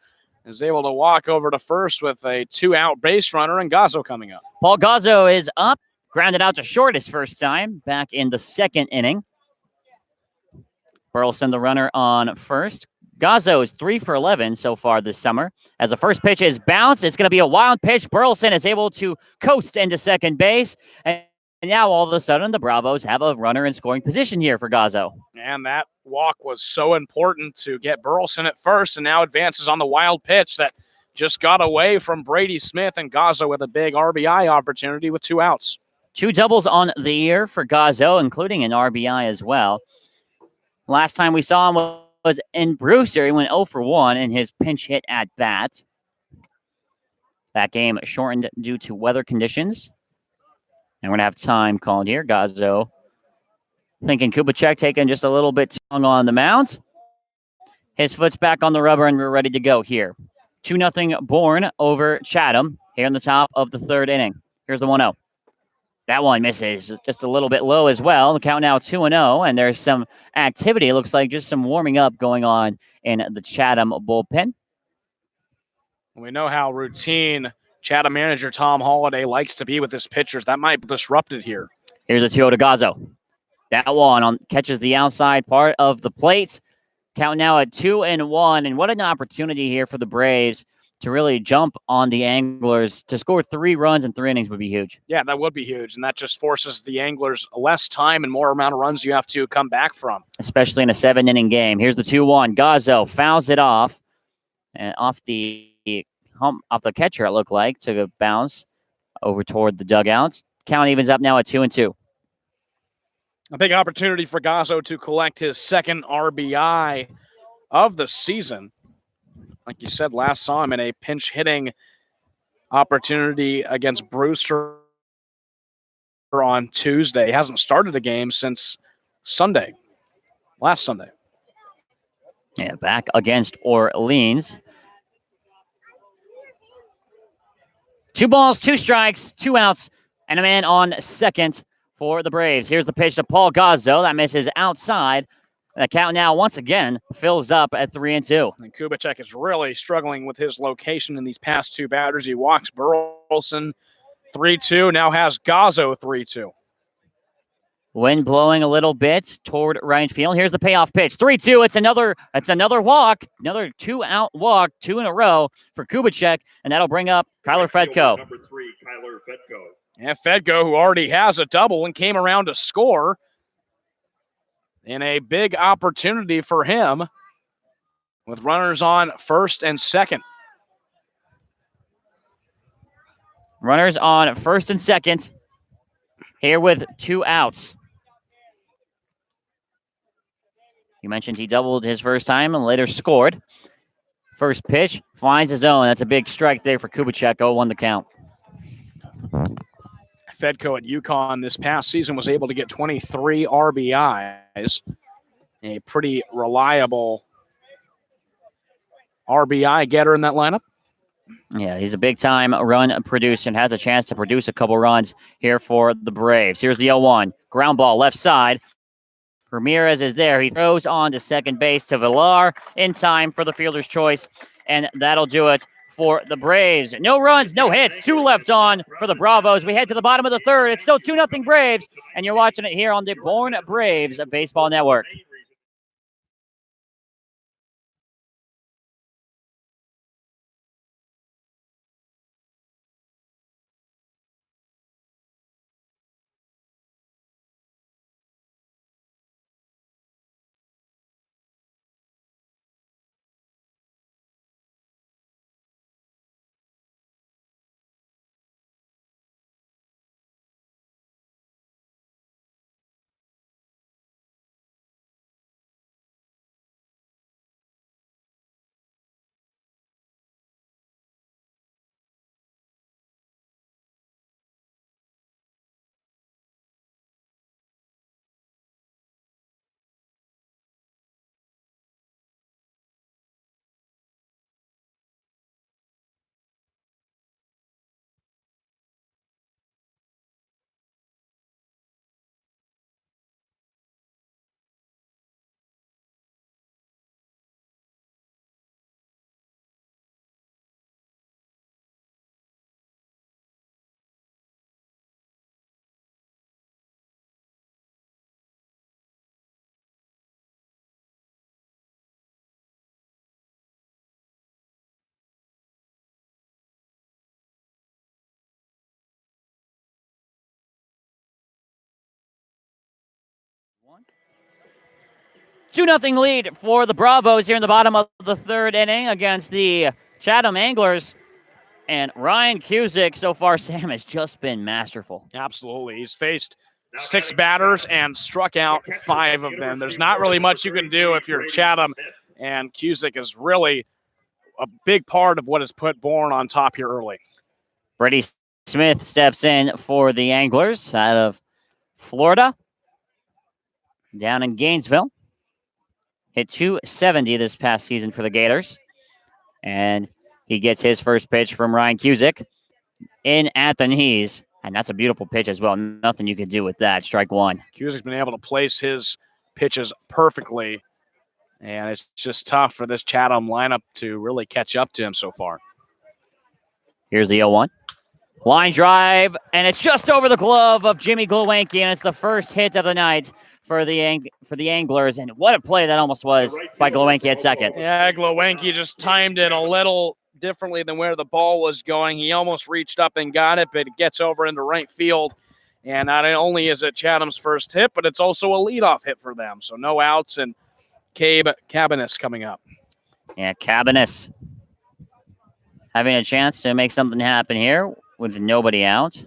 is able to walk over to first with a 2-out base runner, and Gazzo coming up. Paul Gazzo is up. Grounded out to short his first time back in the second inning. Burleson, the runner on first. Gazzo is 3 for 11 so far this summer. As the first pitch is bounced, it's going to be a wild pitch. Burleson is able to coast into second base. And now all of a sudden, the Bravos have a runner in scoring position here for Gazzo. And that walk was so important to get Burleson at first, and now advances on the wild pitch that just got away from Brady Smith, and Gazzo with a big RBI opportunity with 2 outs. 2 doubles on the year for Gazzo, including an RBI as well. Last time we saw him was in Brewster. He went 0 for 1 in his pinch hit at bat. That game shortened due to weather conditions. And we're going to have time called here. Gazzo thinking Kubicek taking just a little bit too long on the mound. His foot's back on the rubber, and we're ready to go here. 2-0 Bourne over Chatham here in the top of the third inning. Here's the 1-0. That one misses just a little bit low as well. The count now 2-0, and there's some activity. It looks like just some warming up going on in the Chatham bullpen. We know how routine Chatham manager Tom Holliday likes to be with his pitchers. That might disrupt it here. Here's a 2-0 to Gazzo. That one catches the outside part of the plate. Count now at 2-1, and what an opportunity here for the Braves to really jump on the Anglers. To score 3 runs in 3 innings would be huge. Yeah, that would be huge, and that just forces the Anglers less time and more amount of runs you have to come back from. Especially in a 7-inning game. Here's the 2-1. Gazzo fouls it off. And off the catcher, it looked like, took a bounce over toward the dugouts. Count evens up now at 2-2. A big opportunity for Gazzo to collect his second RBI of the season. Like you said, last saw him in a pinch hitting opportunity against Brewster on Tuesday. He hasn't started the game since last Sunday. Yeah, back against Orleans. 2 balls, 2 strikes, 2 outs, and a man on second for the Braves. Here's the pitch to Paul Gazzo. That misses outside. The count now once again fills up at 3-2. And Kubicek is really struggling with his location in these past 2 batters. He walks Burleson 3-2, now has Gazzo 3-2. Wind blowing a little bit toward right field. Here's the payoff pitch. 3-2. It's another walk. Another 2-out walk, 2 in a row for Kubicek, and that'll bring up Kyler Fedko. Number 3, Kyler Fedko. Yeah, Fedko, who already has a double and came around to score. And a big opportunity for him with runners on first and second. Runners on first and second here with 2 outs. You mentioned he doubled his first time and later scored. First pitch finds his own. That's a big strike there for Kubicek. 0-1 the count. Fedko at UConn this past season was able to get 23 RBIs. A pretty reliable RBI getter in that lineup. Yeah, he's a big-time run producer and has a chance to produce a couple runs here for the Braves. Here's the 0-1. Ground ball left side. Ramirez is there. He throws on to second base to Villar in time for the fielder's choice, and that'll do it for the Braves. No runs, no hits, 2 left on for the Bravos. We head to the bottom of the third. It's still 2-0 Braves, and you're watching it here on the Bourne Braves Baseball Network. One. 2-0 lead for the Bravos here in the bottom of the third inning against the Chatham Anglers. And Ryan Cusick, so far, Sam, has just been masterful. Absolutely. He's faced 6 batters and struck out 5 of them. There's not really much you can do if you're Chatham, and Cusick is really a big part of what has put Bourne on top here early. Brady Smith steps in for the Anglers out of Florida, down in Gainesville. Hit .270 this past season for the Gators. And he gets his first pitch from Ryan Cusick in at the knees. And that's a beautiful pitch as well. Nothing you can do with that. Strike 1. Cusick's been able to place his pitches perfectly. And it's just tough for this Chatham lineup to really catch up to him so far. Here's the 0-1. Line drive, and it's just over the glove of Jimmy Glowacki, and it's the first hit of the night for the Anglers. And what a play that almost was by Glowacki at second. Yeah, Glowacki just timed it a little differently than where the ball was going. He almost reached up and got it, but it gets over into right field. And not only is it Chatham's first hit, but it's also a leadoff hit for them. So no outs, and Cabanis coming up. Yeah, Cabanis having a chance to make something happen here with nobody out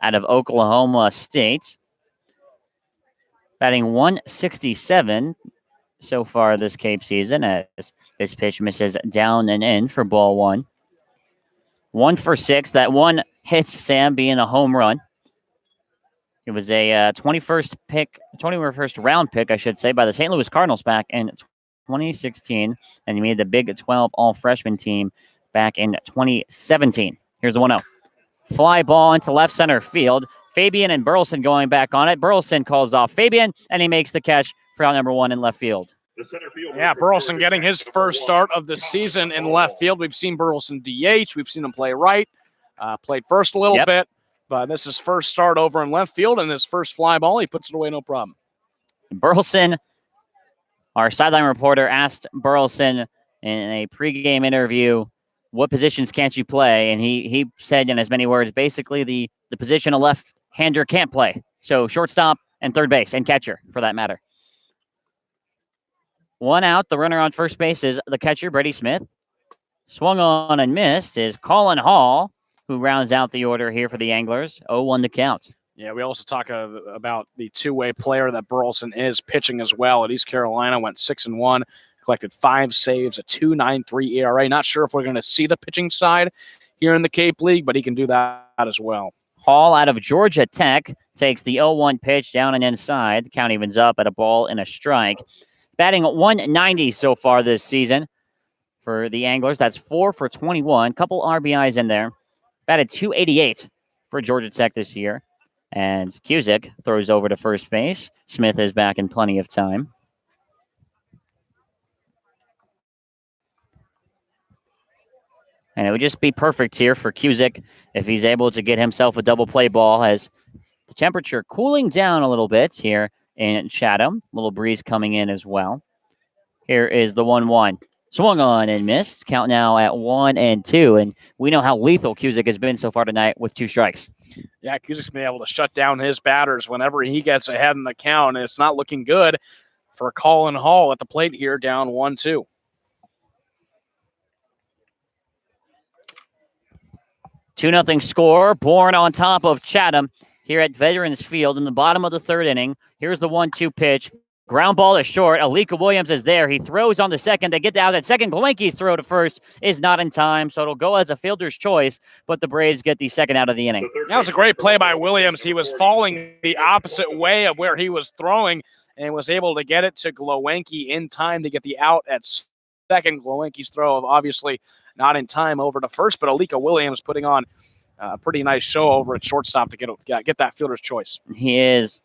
of Oklahoma State. Batting 167 so far this Cape season as this pitch misses down and in for ball one. 1 for 6. That one hits Sam being a home run. It was a 21st round pick, I should say, by the St. Louis Cardinals back in 2016, and he made the Big 12 All-Freshman team back in 2017. Here's the 1-0. Fly ball into left center field. Fabian and Burleson going back on it. Burleson calls off Fabian, and he makes the catch for out number 1 in left field. Yeah, Burleson getting his first start of the season in left field. We've seen Burleson DH. We've seen him play right. Played first a little bit, but this is first start over in left field, and his first fly ball, he puts it away no problem. Burleson, our sideline reporter, asked Burleson in a pregame interview, what positions can't you play? And he said in as many words, basically the position a left-hander can't play. So shortstop and third base and catcher, for that matter. 1 out. The runner on first base is the catcher, Brady Smith. Swung on and missed is Colin Hall, who rounds out the order here for the Anglers. 0-1 the count. Yeah, we also talk about the two-way player that Burleson is pitching as well. At East Carolina, went 6-1, collected 5 saves, a 2.93 ERA. Not sure if we're going to see the pitching side here in the Cape League, but he can do that as well. Hall out of Georgia Tech takes the 0-1 pitch down and inside. The count evens up at a ball and a strike. Batting 190 so far this season for the Anglers. That's 4 for 21. Couple RBIs in there. Batted 288 for Georgia Tech this year. And Cusick throws over to first base. Smith is back in plenty of time. And it would just be perfect here for Cusick if he's able to get himself a double play ball, as the temperature cooling down a little bit here in Chatham. A little breeze coming in as well. Here is the 1-1. Swung on and missed. Count now at 1-2. And we know how lethal Cusick has been so far tonight with 2 strikes. Yeah, Cusick's been able to shut down his batters whenever he gets ahead in the count, and it's not looking good for Colin Hall at the plate here, down 1-2. Two 2-0 score. Bourne on top of Chatham here at Veterans Field in the bottom of the 3rd inning. Here's the 1-2 pitch. Ground ball to short. Alika Williams is there. He throws on the second. They get out at second. Glewenke's throw to first is not in time, so it'll go as a fielder's choice, but the Braves get the second out of the inning. That was a great play by Williams. He was falling the opposite way of where he was throwing and was able to get it to Glewenke in time to get the out at second. Glewenke's throw obviously not in time over to first, but Alika Williams putting on a pretty nice show over at shortstop to get that fielder's choice. He is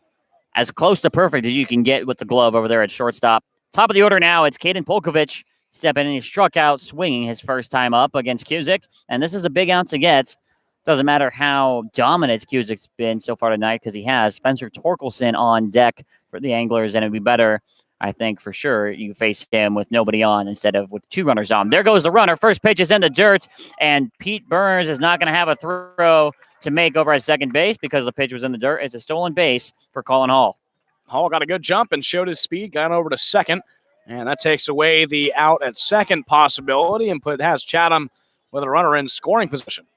as close to perfect as you can get with the glove over there at shortstop. Top of the order now, it's Caden Polkovich stepping in. He struck out swinging his first time up against Cusick, and this is a big out to get. Doesn't matter how dominant Cusick's been so far tonight, because he has Spencer Torkelson on deck for the Anglers, and it'd be better, I think, for sure, you face him with nobody on instead of with 2 runners on. There goes the runner. First pitch is in the dirt, and Pete Burns is not going to have a throw to make over at second base because the pitch was in the dirt. It's a stolen base for Colin Hall. Hall got a good jump and showed his speed, got over to second, and that takes away the out at second possibility and has Chatham with a runner in scoring position.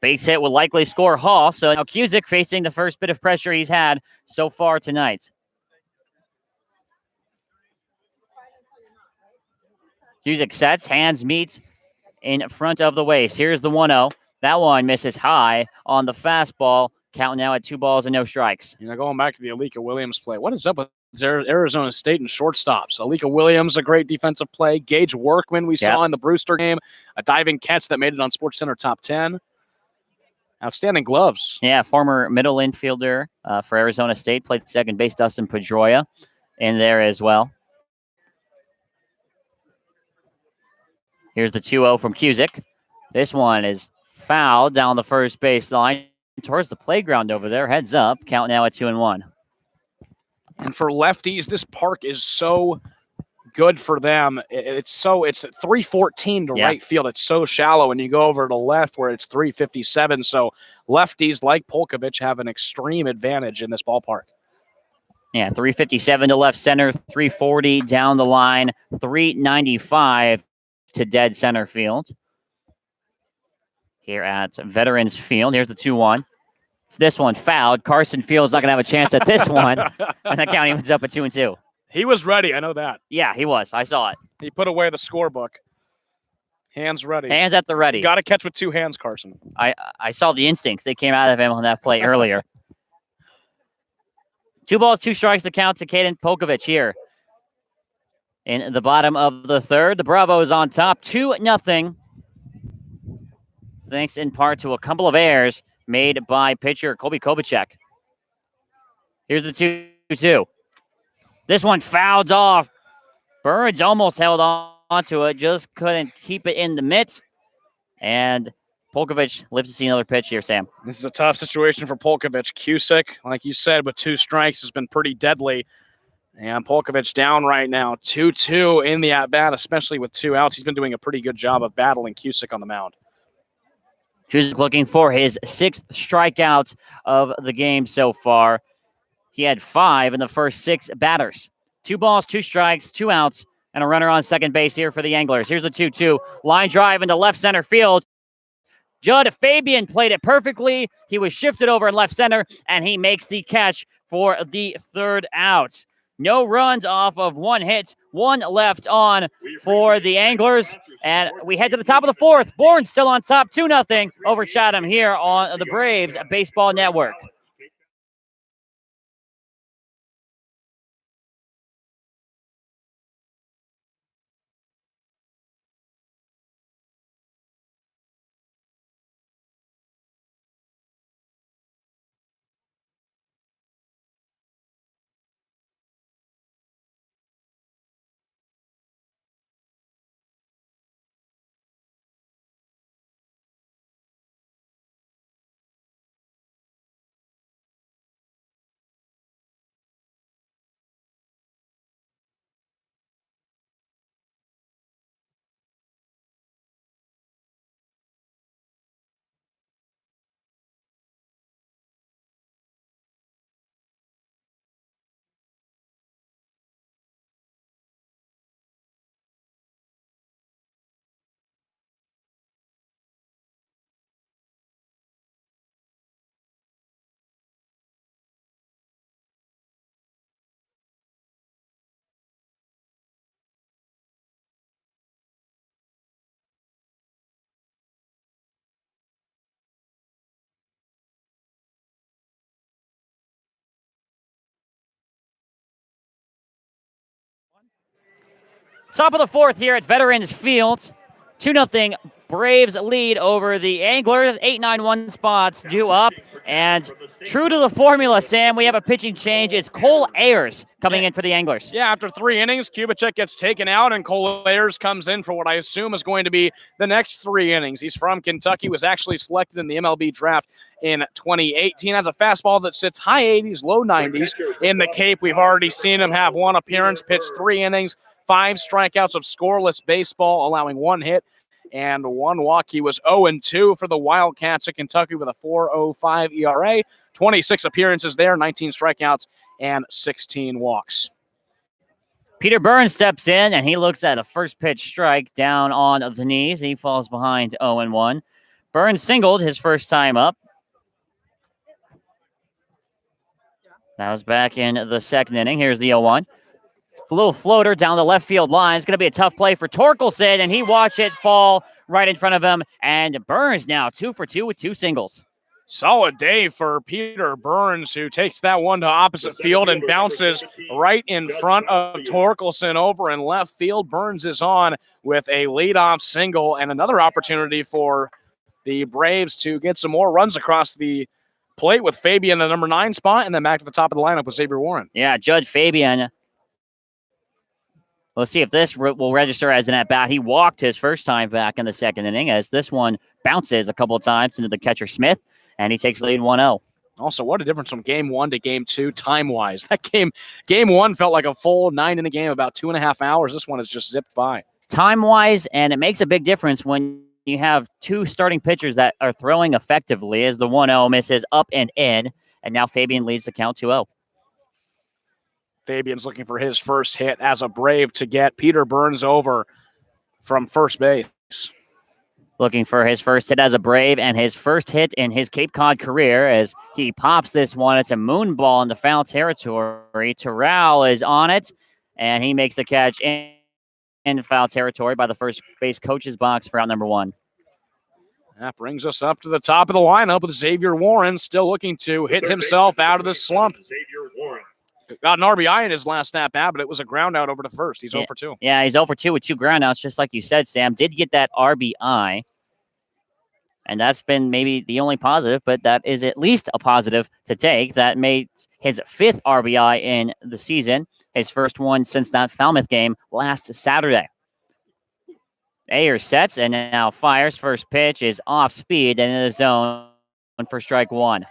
Base hit will likely score Hall, so now Cusick facing the first bit of pressure he's had so far tonight. Cusick sets, hands meet in front of the waist. Here's the 1-0. That one misses high on the fastball. Count now at 2 balls and no strikes. Going back to the Alika Williams play, what is up with Arizona State and shortstops? Alika Williams, a great defensive play. Gage Workman, we saw in the Brewster game, a diving catch that made it on SportsCenter Top 10. Outstanding gloves. Yeah, former middle infielder for Arizona State. Played second base, Dustin Pedroia in there as well. Here's the 2-0 from Cusick. This one is fouled down the first base line towards the playground over there. Heads up. Count now at 2-1. And for lefties, this park is so good for them. It's 314 to right field. It's so shallow, and you go over to left where it's 357. So lefties like Polkovich have an extreme advantage in this ballpark. Yeah, 357 to left center, 340 down the line, 395 to dead center field. Here at Veterans Field, here's the 2-1. This one fouled. Carson Field's not going to have a chance at this one, and the count evens up at 2-2. He was ready. I know that. Yeah, he was. I saw it. He put away the scorebook. Hands ready. Hands at the ready. You got to catch with two hands, Carson. I saw the instincts. They came out of him on that play earlier. 2 balls, 2 strikes to count to Caden Polkovich here. In the bottom of the third, the Bravos on top, 2-0. Thanks in part to a couple of errors made by pitcher Colby Kobachek. Here's the 2-2. This one fouled off. Burns almost held on to it, just couldn't keep it in the mitt. And Polkovich lives to see another pitch here, Sam. This is a tough situation for Polkovich. Cusick, like you said, with 2 strikes has been pretty deadly. And Polkovich down right now, 2-2 in the at-bat, especially with 2 outs. He's been doing a pretty good job of battling Cusick on the mound. Cusick looking for his 6th strikeout of the game so far. He had 5 in the first 6 batters. 2 balls, 2 strikes, 2 outs, and a runner on second base here for the Anglers. Here's the 2-2. Line drive into left center field. Judd Fabian played it perfectly. He was shifted over in left center, and he makes the catch for the 3rd out. No runs off of 1 hit, 1 left on for the Anglers. And we head to the top of the 4th. Bourne still on top, 2-0 over Chatham here on the Braves Baseball Network. Top of the 4th here at Veterans Field. 2-0 Braves lead over the Anglers. 8-9-1 spots due up. And true to the formula, Sam, we have a pitching change. It's Cole Ayers coming in for the Anglers. Yeah, after 3 innings, Kubicek gets taken out, and Cole Ayers comes in for what I assume is going to be the next 3 innings. He's from Kentucky, was actually selected in the MLB draft in 2018. Has a fastball that sits high 80s, low 90s in the Cape. We've already seen him have 1 appearance, pitch 3 innings, 5 strikeouts of scoreless baseball, allowing 1 hit and 1 walk. He was 0-2 for the Wildcats of Kentucky with a 4.05 ERA, 26 appearances there, 19 strikeouts, and 16 walks. Peter Burns steps in, and he looks at a first pitch strike down on the knees. He falls behind 0-1. Burns singled his first time up. That was back in the 2nd inning. Here's the 0-1. A little floater down the left field line. It's going to be a tough play for Torkelson, and he watched it fall right in front of him. And Burns now 2 for 2 with 2 singles. Solid day for Peter Burns, who takes that one to opposite field and bounces right in front of Torkelson over in left field. Burns is on with a leadoff single and another opportunity for the Braves to get some more runs across the plate with Fabian in the number 9 spot, and then back to the top of the lineup with Xavier Warren. Yeah, Judge Fabian. Let's see if this will register as an at-bat. He walked his first time back in the 2nd inning as this one bounces a couple of times into the catcher Smith, and he takes the lead 1-0. Also, what a difference from game 1 to game 2 time-wise. That game 1 felt like a full 9-inning game, about 2.5 hours. This one has just zipped by. Time-wise, and it makes a big difference when you have two starting pitchers that are throwing effectively, as the 1-0 misses up and in, and now Fabian leads the count 2-0. Fabian's looking for his first hit as a Brave to get Peter Burns over from first base. Looking for his first hit as a Brave and his first hit in his Cape Cod career as he pops this one. It's a moon ball into foul territory. Terrell is on it, and he makes the catch in foul territory by the first base coach's box for out number 1. That brings us up to the top of the lineup with Xavier Warren still looking to hit himself out of the slump. Xavier Warren. Got an RBI in his last snap out, but it was a ground out over to first. He's 0 for 2. Yeah, he's 0 for 2 with 2 groundouts, just like you said, Sam. Did get that RBI, and that's been maybe the only positive, but that is at least a positive to take. That made his 5th RBI in the season, his first one since that Falmouth game last Saturday. Ayers sets and now fires. First pitch is off speed and in the zone for strike 1.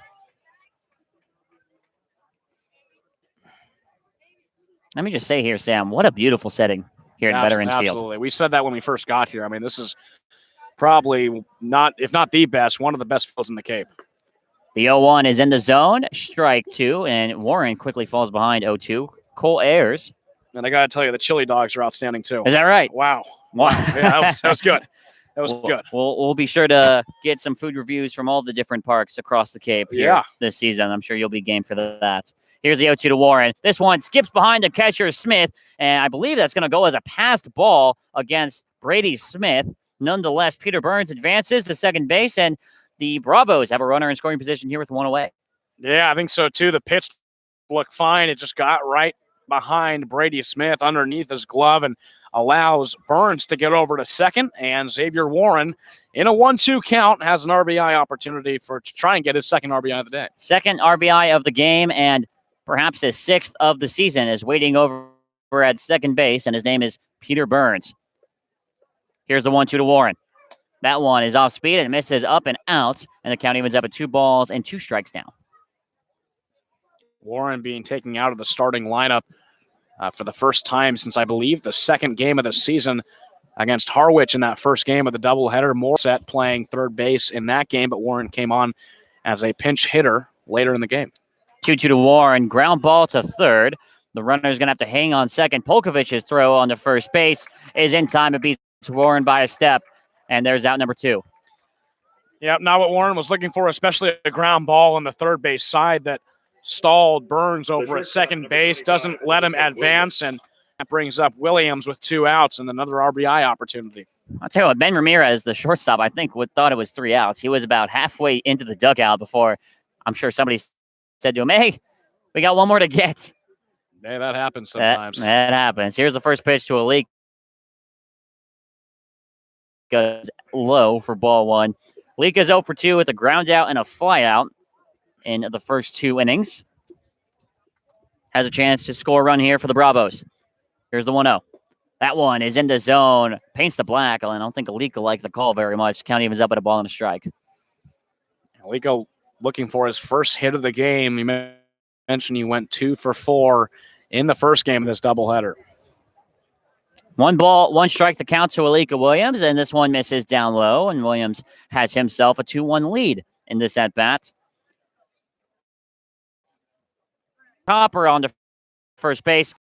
Let me just say here, Sam, what a beautiful setting here at Veterans Field. Absolutely. We said that when we first got here. I mean, this is probably not, if not the best, one of the best fields in the Cape. The 0-1 is in the zone, strike 2, and Warren quickly falls behind 0-2. Cole Ayers. And I got to tell you, the chili dogs are outstanding too. Is that right? Wow. Yeah, that was good. That was good. We'll be sure to get some food reviews from all the different parks across the Cape here this season. I'm sure you'll be game for that. Here's the 0-2 to Warren. This one skips behind the catcher, Smith, and I believe that's going to go as a passed ball against Brady Smith. Nonetheless, Peter Burns advances to second base, and the Bravos have a runner in scoring position here with 1 away. Yeah, I think so too. The pitch looked fine. It just got right behind Brady Smith underneath his glove and allows Burns to get over to second. And Xavier Warren, in a 1-2 count, has an RBI opportunity to try and get his second RBI of the day. Second RBI of the game, and perhaps his 6th of the season, is waiting over at second base, and his name is Peter Burns. Here's the 1-2 to Warren. That one is off speed and misses up and out, and the count evens up at 2 balls and 2 strikes now. Warren being taken out of the starting lineup for the first time since, I believe, the second game of the season against Harwich in that first game of the doubleheader. Morset playing third base in that game, but Warren came on as a pinch hitter later in the game. 2-2 to Warren. Ground ball to third. The runner is going to have to hang on second. Polkovic's throw on the first base is in time. It beats Warren by a step, and there's out number 2. Yep, not what Warren was looking for, especially a ground ball on the third base side that stalled Burns over at second base, doesn't let him advance, and that brings up Williams with 2 outs and another RBI opportunity. I'll tell you what, Ben Ramirez, the shortstop, I think thought it was 3 outs. He was about halfway into the dugout before I'm sure somebody said to him, hey, we got 1 more to get. Hey, that happens sometimes. That happens. Here's the first pitch to Alika. Goes low for ball 1. Alika's 0 for 2 with a ground out and a fly out in the first 2 innings. Has a chance to score a run here for the Bravos. Here's the 1-0. That one is in the zone. Paints the black. I don't think Alika liked the call very much. Count evens up at a ball and a strike. Alika looking for his first hit of the game. You mentioned he went 2 for 4 in the first game of this doubleheader. 1 ball, 1 strike to count to Alika Williams, and this one misses down low, and Williams has himself a 2-1 lead in this at-bat. Copper on to first base.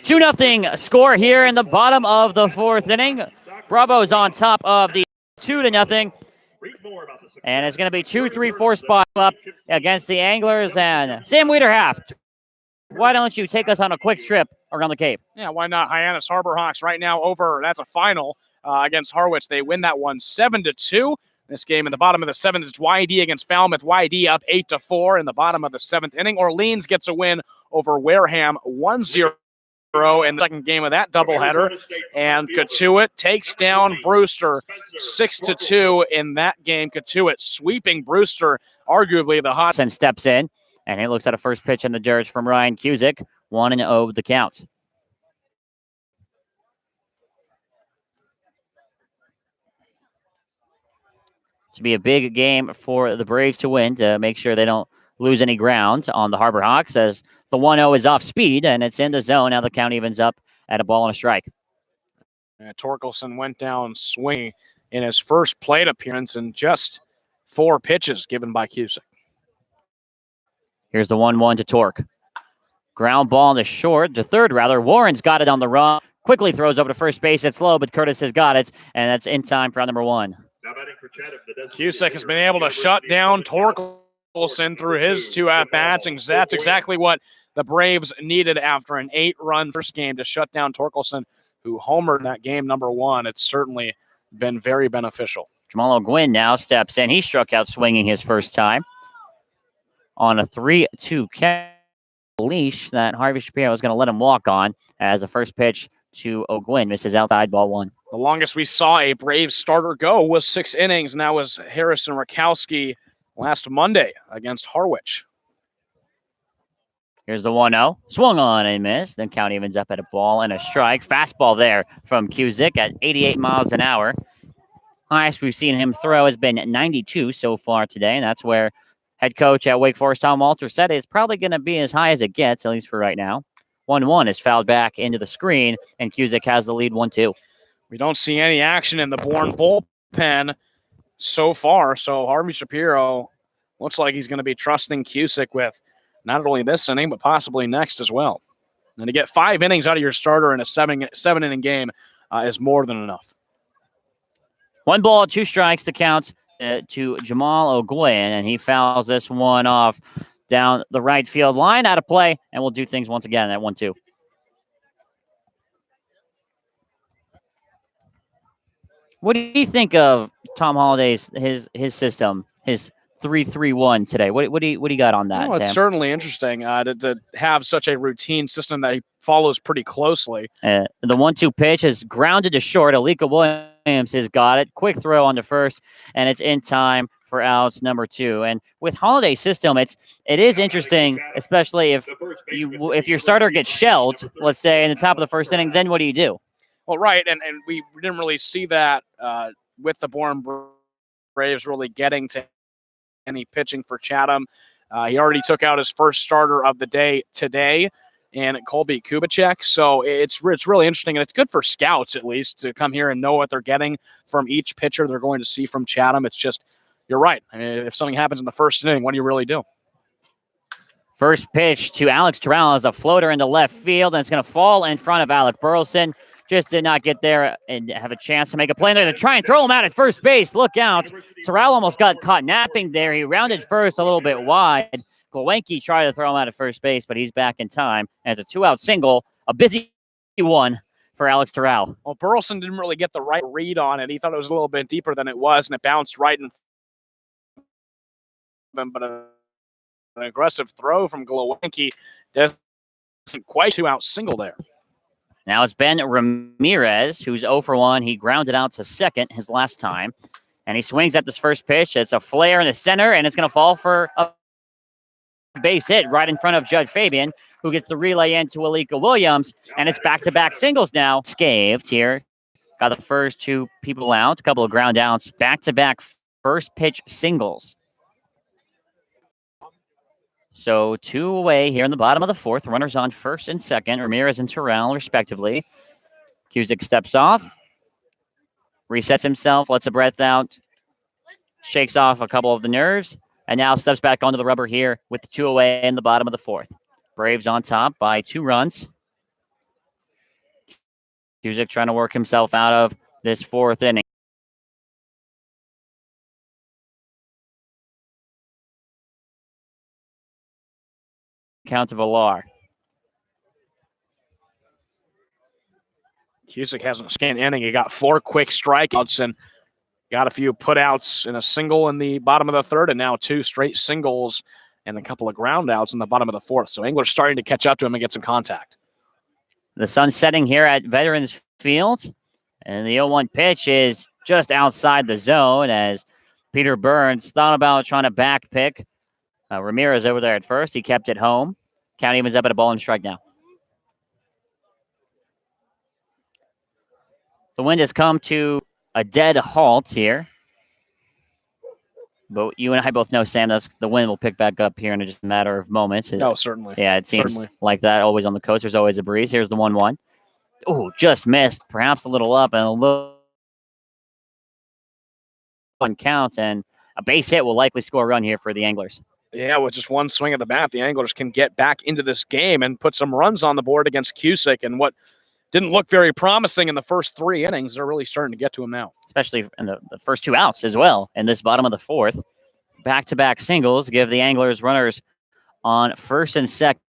Two 2-0 score here in the bottom of the 4th inning. Bravos on top of the 2-0. And it's going to be 2, 3, 4 spot up against the Anglers. And Sam Wiederhaft, why don't you take us on a quick trip around the Cape? Yeah, why not? Hyannis Harbor Hawks right now over. That's a final against Harwich. They win that one 7-2. This game in the bottom of the 7th is YD against Falmouth. YD up 8-4 in the bottom of the 7th inning. Orleans gets a win over Wareham 1-0. in the second game of that doubleheader. And Katuitt takes down Brewster 6-2 in that game. Katuitt sweeping Brewster, arguably the hot. And steps in, and he looks at a first pitch in the dirt from Ryan Cusick. 1-0 the count. To be a big game for the Braves to win, to make sure they don't lose any ground on the Harbor Hawks, as the 1-0 is off speed and it's in the zone. Now the count evens up at a ball and a strike. Torkelson went down swinging in his first plate appearance in just 4 pitches given by Cusick. Here's the 1-1 to Torque. Ground ball to short, to third rather. Warren's got it on the run. Quickly throws over to first base. It's low, but Curtis has got it, and that's in time for out number 1. Cusick has been able to shut down Torkelson through his 2 at-bats, and that's exactly what the Braves needed after an 8-run first game to shut down Torkelson, who homered in that game number 1. It's certainly been very beneficial. Jamal O'Gwynn now steps in. He struck out swinging his first time on a 3-2 leash that Harvey Shapiro was going to let him walk on, as a first pitch to O'Gwynn misses outside, ball 1. The longest we saw a Braves starter go was 6 innings, and that was Harrison Rakowski last Monday against Harwich. Here's the 1-0. Swung on and missed. Then count evens up at a ball and a strike. Fastball there from Cusick at 88 miles an hour. Highest we've seen him throw has been 92 so far today, and that's where head coach at Wake Forest, Tom Walter, said it's probably going to be as high as it gets, at least for right now. 1-1 is fouled back into the screen, and Cusick has the lead 1-2. We don't see any action in the Bourne bullpen so far, so Harvey Shapiro looks like he's going to be trusting Cusick with not only this inning, but possibly next as well. And to get 5 innings out of your starter in a 7-inning game is more than enough. 1 ball, 2 strikes to count to Jamal O'Gwynn, and he fouls this one off down the right field line, out of play, and we'll do things once again at 1-2. What do you think of Tom Holliday's his system, his 3-3-1 today? What do you got on that? Well, it's Sam? certainly interesting to have such a routine system that he follows pretty closely. The 1-2 pitch is grounded to short. Alika Williams has got it. Quick throw on to first, and it's in time for outs number 2. And with Holliday's system, it is interesting, especially if your starter gets shelled, let's say in the top of the first inning. Then what do you do? Well, right, and we didn't really see that with the Bourne Braves really getting to any pitching for Chatham. He already took out his first starter of the day today, and Colby Kubicek. So it's really interesting, and it's good for scouts at least to come here and know what they're getting from each pitcher they're going to see from Chatham. It's just, you're right. I mean, if something happens in the first inning, what do you really do? First pitch to Alex Terrell as a floater into left field, and it's going to fall in front of Alec Burleson. Just did not get there and have a chance to make a play there to try and throw him out at first base. Look out. Terrell almost got caught napping there. He rounded first a little bit wide. Glewenke tried to throw him out at first base, but he's back in time. And it's a 2-out single, a busy one for Alex Terrell. Well, Burleson didn't really get the right read on it. He thought it was a little bit deeper than it was, and it bounced right in front of him. But an aggressive throw from Glewenke doesn't quite 2-out single there. Now it's Ben Ramirez, who's 0 for 1. He grounded out to second his last time. And he swings at this first pitch. It's a flare in the center, and it's going to fall for a base hit right in front of Judd Fabian, who gets the relay into Alika Williams. And it's back-to-back singles now. Scaved here. Got the first 2 people out, a couple of ground outs. Back-to-back first pitch singles. So 2 away here in the bottom of the 4th. Runners on first and second. Ramirez and Terrell, respectively. Cusick steps off. Resets himself. Lets a breath out. Shakes off a couple of the nerves. And now steps back onto the rubber here with the 2 away in the bottom of the 4th. Braves on top by 2 runs. Cusick trying to work himself out of this 4th inning. Count of Villar. Cusick hasn't scanned inning. He got 4 quick strikeouts and got a few putouts in a single in the bottom of the 3rd, and now 2 straight singles and a couple of ground outs in the bottom of the 4th. So Engler's starting to catch up to him and get some contact. The sun's setting here at Veterans Field, and the 0-1 pitch is just outside the zone as Peter Burns thought about trying to back pick. Ramirez over there at first. He kept it home. Count evens up at a ball and strike now. The wind has come to a dead halt here. But you and I both know, Sam, the wind will pick back up here in just a matter of moments. Oh, certainly. Yeah, it seems like that. Always on the coast. There's always a breeze. Here's the 1-1. Oh, just missed. Perhaps a little up and a little one counts, and a base hit will likely score a run here for the Anglers. Yeah, with just one swing at the bat, the Anglers can get back into this game and put some runs on the board against Cusick. And what didn't look very promising in the first 3 innings, they're really starting to get to him now. Especially in the first 2 outs as well in this bottom of the 4th. Back-to-back singles give the Anglers runners on first and second.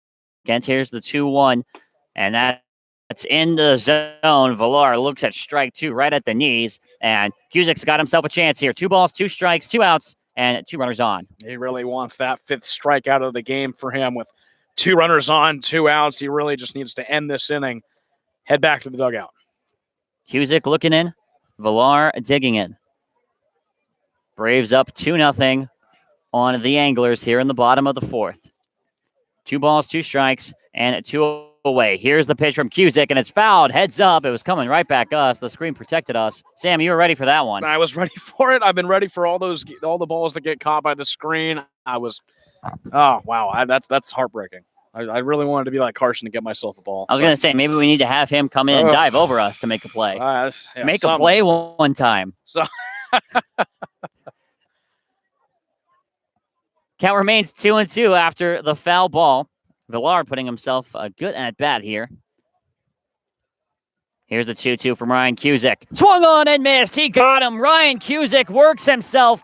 Here's the 2-1, and that's in the zone. Villar looks at strike 2 right at the knees, and Cusick's got himself a chance here. 2 balls, 2 strikes, 2 outs, and 2 runners on. He really wants that 5th strikeout of the game for him with 2 runners on, 2 outs. He really just needs to end this inning. Head back to the dugout. Cusick looking in. Villar digging in. Braves up 2-0 on the Anglers here in the bottom of the 4th. 2 balls, 2 strikes, and 2 away. Here's the pitch from Cusick, and it's fouled. Heads up. It was coming right back us. The screen protected us. Sam, you were ready for that one. I was ready for it. I've been ready for all the balls that get caught by the screen. Oh, wow. That's heartbreaking. I really wanted to be like Carson to get myself a ball. I was going to say, maybe we need to have him come in and dive over us to make a play. Make a play one time. So Count remains 2-2 after the foul ball. Villar putting himself a good at-bat here. Here's the 2-2 from Ryan Cusick. Swung on and missed. He got him. Ryan Cusick works himself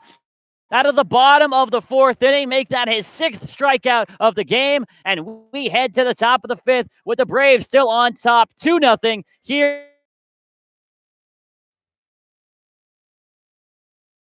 out of the bottom of the 4th inning, make that his 6th strikeout of the game, and we head to the top of the 5th with the Braves still on top, 2-0 here